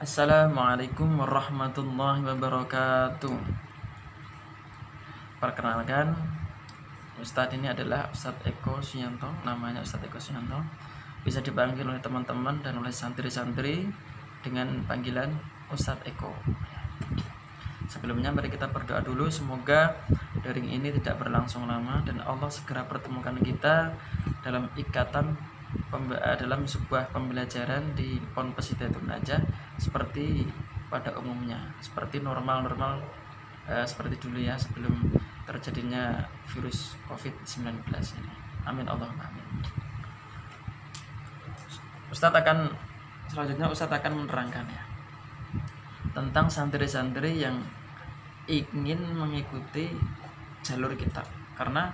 Assalamualaikum warahmatullahi wabarakatuh. Perkenalkan, Ustadz ini adalah Ustadz Eko Suyanto. Namanya Ustadz Eko Suyanto. Bisa dipanggil oleh teman-teman dan oleh santri-santri dengan panggilan Ustadz Eko. Sebelumnya mari kita berdoa dulu, semoga daring ini tidak berlangsung lama dan Allah segera pertemukan kita dalam ikatan dalam sebuah pembelajaran di Ponpes Hidayatun Najah seperti pada umumnya, seperti normal seperti dulu ya, sebelum terjadinya virus COVID-19 ini. Amin Allahumma amin. Selanjutnya Ustadz akan menerangkan ya tentang santri-santri yang ingin mengikuti jalur kitab, karena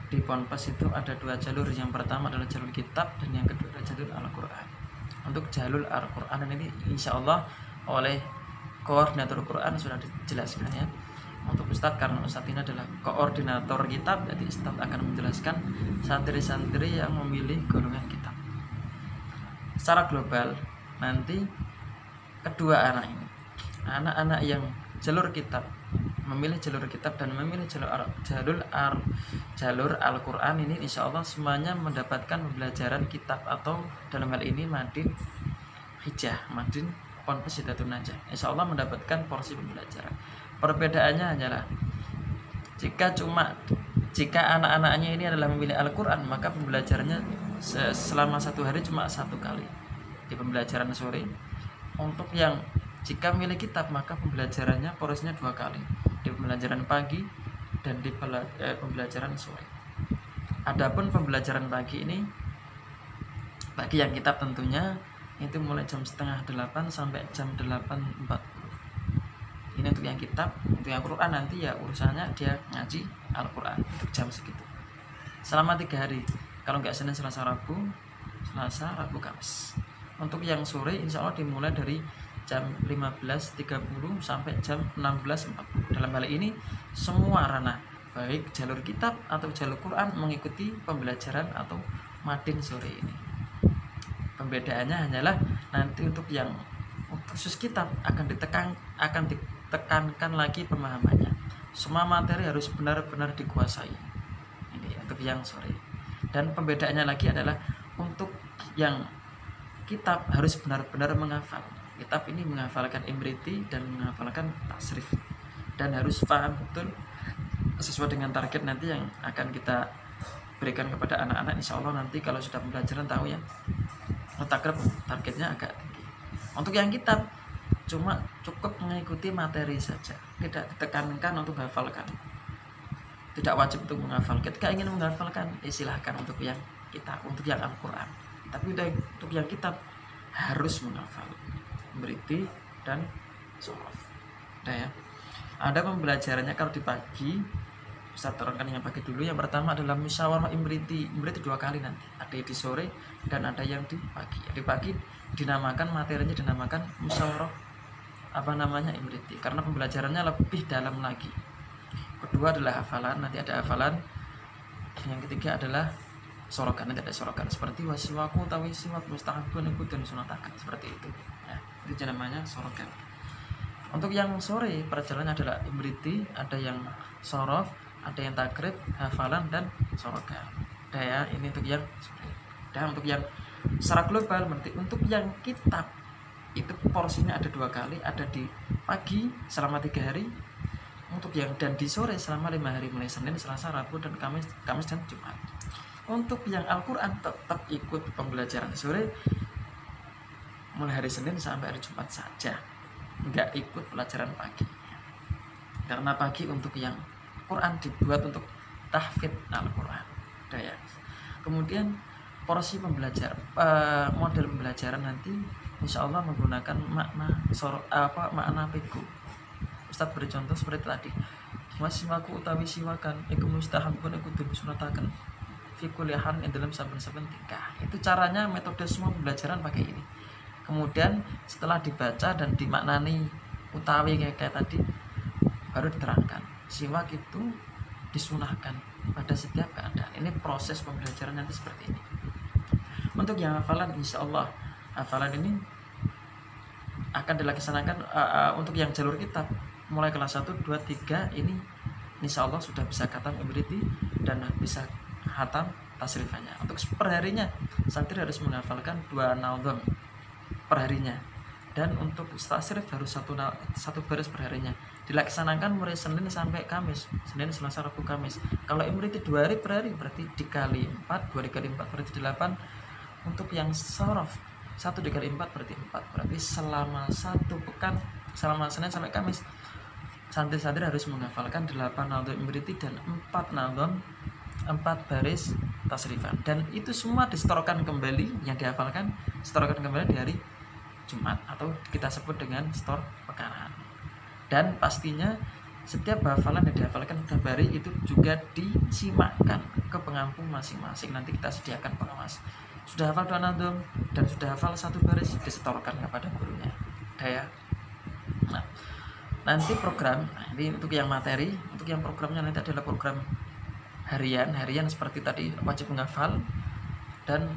di Ponpes itu ada dua jalur. Yang pertama adalah jalur kitab dan yang kedua adalah jalur Al-Quran. Untuk jalur Al-Quran ini insya Allah oleh koordinator Quran sudah dijelaskan ya. Untuk Ustadz, karena Ustadz ini adalah koordinator kitab, jadi Ustadz akan menjelaskan santri-santri yang memilih golongan kitab. Secara global nanti kedua anak-anak yang jalur kitab, memilih jalur kitab dan memilih jalur Al-Quran ini insya Allah semuanya mendapatkan pembelajaran kitab, atau dalam hal ini Madin Hijah, Madin Ponpes Hidayatun Najah, insya Allah mendapatkan porsi pembelajaran. Perbedaannya hanyalah jika anak-anaknya ini adalah memilih Al-Quran, maka pembelajarannya selama satu hari cuma satu kali di pembelajaran sore. Untuk yang jika memilih kitab, maka pembelajarannya porsinya dua kali, di pembelajaran pagi dan di pembelajaran sore. Adapun pembelajaran pagi ini bagi yang kitab tentunya itu mulai jam 7:30 sampai jam 8:40. Ini untuk yang kitab. Untuk yang Quran nanti ya urusannya dia ngaji Al-Quran untuk jam segitu selama 3 hari, kalau nggak Senin, Selasa, Rabu, Kamis. Untuk yang sore insya Allah dimulai dari jam 15.30 sampai jam 16.40. Dalam hal ini semua ranah, baik jalur kitab atau jalur Quran, mengikuti pembelajaran atau madin sore ini. Pembedaannya hanyalah nanti untuk yang khusus kitab akan ditekankan lagi pemahamannya. Semua materi harus benar-benar dikuasai. Ini untuk yang sore. Dan pembedaannya lagi adalah untuk yang kitab harus benar-benar menghafal. Kitab ini menghafalkan Imriti dan menghafalkan tasrif, dan harus paham betul sesuai dengan target nanti yang akan kita berikan kepada anak-anak. Insya Allah nanti kalau sudah pembelajaran tahu ya, targetnya agak tinggi. Untuk yang kitab cuma cukup mengikuti materi saja, tidak ditekankan untuk menghafalkan, tidak wajib untuk menghafal. Ketika ingin menghafalkan silahkan untuk yang kitab, untuk yang Al-Quran. Tapi untuk yang kitab harus menghafal Imriti dan Shorof. Nah ya, ada pembelajarannya kalau di pagi. Ustaz terangkan yang pagi dulu. Yang pertama adalah musyawarah Imriti 2 kali nanti, ada di sore dan ada yang di pagi. Di pagi dinamakan, materinya dinamakan musyawarah Imriti, karena pembelajarannya lebih dalam lagi. Kedua adalah hafalan, nanti ada hafalan. Yang ketiga adalah sorokan, nanti ada sorokan seperti wasiwaku tawi siwak mustahabun ikut dan sunatakan, seperti itu ya, itu namanya sorokan. Untuk yang sore perjalanan adalah Imriti, ada yang sorof, ada yang takrib, hafalan dan sorokan. Ya, ini untuk yang sore. Dan untuk yang secara global, untuk yang kitab itu porsinya ada 2 kali, ada di pagi selama 3 hari, untuk yang dan di sore selama 5 hari, mulai Senin, Selasa, Rabu dan Kamis dan Jumat. Untuk yang Al-Quran tetap ikut pembelajaran sore mulai hari Senin sampai hari Jumat saja, nggak ikut pelajaran pagi, karena pagi untuk yang Quran dibuat untuk tahfidz Al-Quran. Ya. Kemudian porsi model pembelajaran nanti insya Allah menggunakan makna pegu. Ustadz beri contoh seperti tadi, wasiwaku utawi siwakan iku mustahabun iku sunataken fikulihan yang dalam saben-saben tingkah. Itu caranya, metode semua pembelajaran pakai ini. Kemudian setelah dibaca dan dimaknani utawi kayak tadi, baru diterangkan siwak itu disunahkan pada setiap keadaan. Ini proses pembelajaran nanti seperti ini. Untuk yang hafalan, insya Allah hafalan ini akan dilaksanakan untuk yang jalur kitab mulai kelas 1, 2, 3 ini insya Allah sudah bisa khatam Imriti dan bisa khatam tasrifannya. Untuk perharinya santri harus menghafalkan 2 nadham perharinya, dan untuk tasrif harus satu baris perharinya. Dilaksanakan mulai Senin sampai Kamis, Senin, Selasa, Rabu, Kamis. Kalau Imriti 2 hari per hari berarti dikali 4, 2 dikali 4 berarti 8. Untuk yang sorof 1 dikali 4 berarti 4, berarti selama 1 pekan, selama Senin sampai Kamis, santri-santri harus menghafalkan 8 nadham Imriti dan 4 nadham, 4 baris tasrifan. Dan itu semua disetorkan kembali, yang dihafalkan setorkan kembali di hari Jumat atau kita sebut dengan setor pekanan. Dan pastinya setiap hafalan yang dihafalkan setiap hari itu juga disimakkan ke pengampu masing-masing. Nanti kita sediakan pengawas. Sudah hafal 2 nadham dan sudah hafal 1 baris, disetorkan kepada gurunya. Daya. Nah, nanti program, ini untuk yang materi, untuk yang programnya nanti adalah program harian seperti tadi, wajib menghafal dan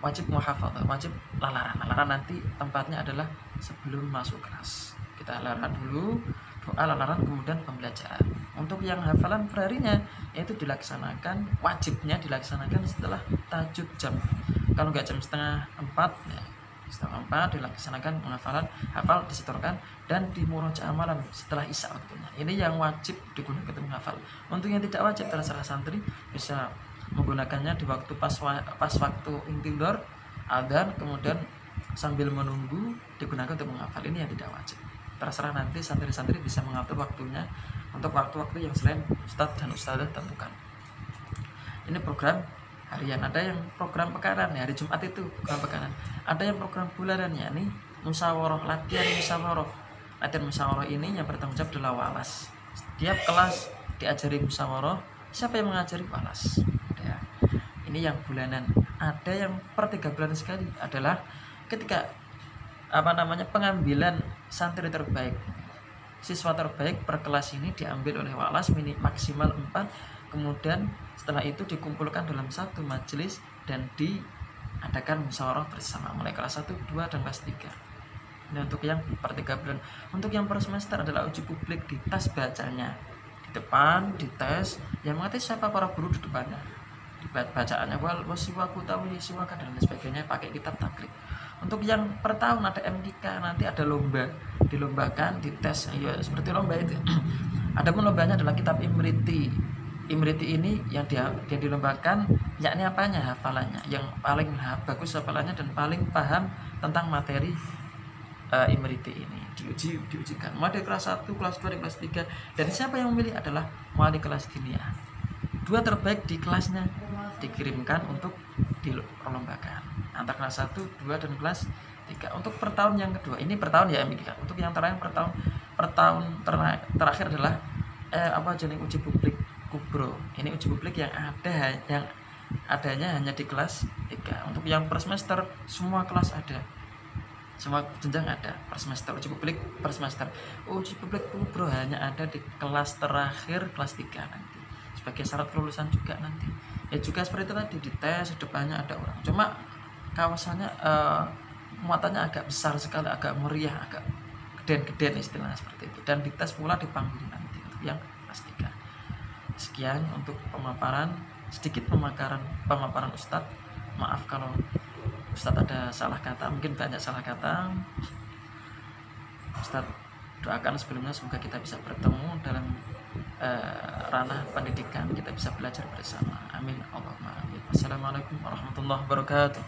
wajib muhafadzah, wajib lalaran. Lalaran nanti tempatnya adalah sebelum masuk kelas. Kita lalaran dulu, doa lalaran, kemudian pembelajaran. Untuk yang hafalan perharinya yaitu dilaksanakan, wajibnya dilaksanakan setelah tahajud jam, kalau nggak jam setengah 4 ya, setengah 4 dilaksanakan penghafalan, hafal disetorkan dan di murojaah malam setelah isya waktunya. Ini yang wajib digunakan untuk menghafal. Untuk yang tidak wajib terserah santri, bisa menggunakannya di waktu pas waktu intidor adzan, kemudian sambil menunggu digunakan untuk menghafal. Ini yang tidak wajib. Terserah nanti santri-santri bisa mengatur waktunya untuk waktu-waktu yang selain ustadz dan ustadzah tentukan. Ini program harian. Ada yang program pekanan ya, hari Jumat itu program pekanan. Ada yang program bulanan, ya ini musyawarah, latihan musyawarah. Latihan musyawarah ini yang bertanggung jawab adalah walas. Setiap kelas diajari musyawarah. Siapa yang mengajari? Walas. Ya. Ini yang bulanan. Ada yang per 3 bulan sekali, adalah ketika pengambilan santri terbaik, siswa terbaik per kelas ini diambil oleh walas maksimal 4. Kemudian setelah itu dikumpulkan dalam satu majelis dan diadakan musyawarah bersama mulai kelas 1, 2 dan kelas 3. Ini untuk yang per 3 bulan. Untuk yang per semester adalah uji publik di tes bacanya. Di depan dites, yang mengerti siapa para guru di depannya. Di bacaannya wasiwaku tahu siwakan dan lain sebagainya, pakai kitab takrib. Untuk yang per tahun ada MTK, nanti ada lomba, dilombakan, dites, ya seperti lomba itu. Ada pun lombanya adalah kitab Imriti. Imriti ini yang dilombakan, yakni apanya? Hafalannya. Yang paling bagus hafalannya dan paling paham tentang materi Imriti ini diujikan. Mulai kelas 1, kelas 2, dan kelas 3. Dan siapa yang memilih adalah wali kelas diniyah. 2 terbaik di kelasnya dikirimkan untuk dilombakan antara kelas 1, 2 dan kelas 3. Untuk per tahun yang kedua, ini per tahun ya MTK. Untuk yang terakhir per tahun terakhir adalah uji publik kubro. Ini uji publik yang adanya hanya di kelas 3. Untuk yang per semester semua kelas ada. Semua jenjang ada per semester, uji publik per semester. Uji publik kubro hanya ada di kelas terakhir, kelas 3 nanti. Sebagai syarat kelulusan juga nanti. Ya juga seperti itu tadi, di tes depannya ada orang. Cuma kawasannya muatannya agak besar sekali, agak meriah, agak geden-geden istilahnya seperti itu. Dan dites pula di panggung nanti untuk yang kelas 3. Sekian untuk sedikit pemaparan Ustadz. Maaf kalau Ustadz ada salah kata, mungkin banyak salah kata. Ustadz doakan sebelumnya semoga kita bisa bertemu dalam ranah pendidikan, kita bisa belajar bersama. Amin Allahumma amin. Assalamualaikum warahmatullahi wabarakatuh.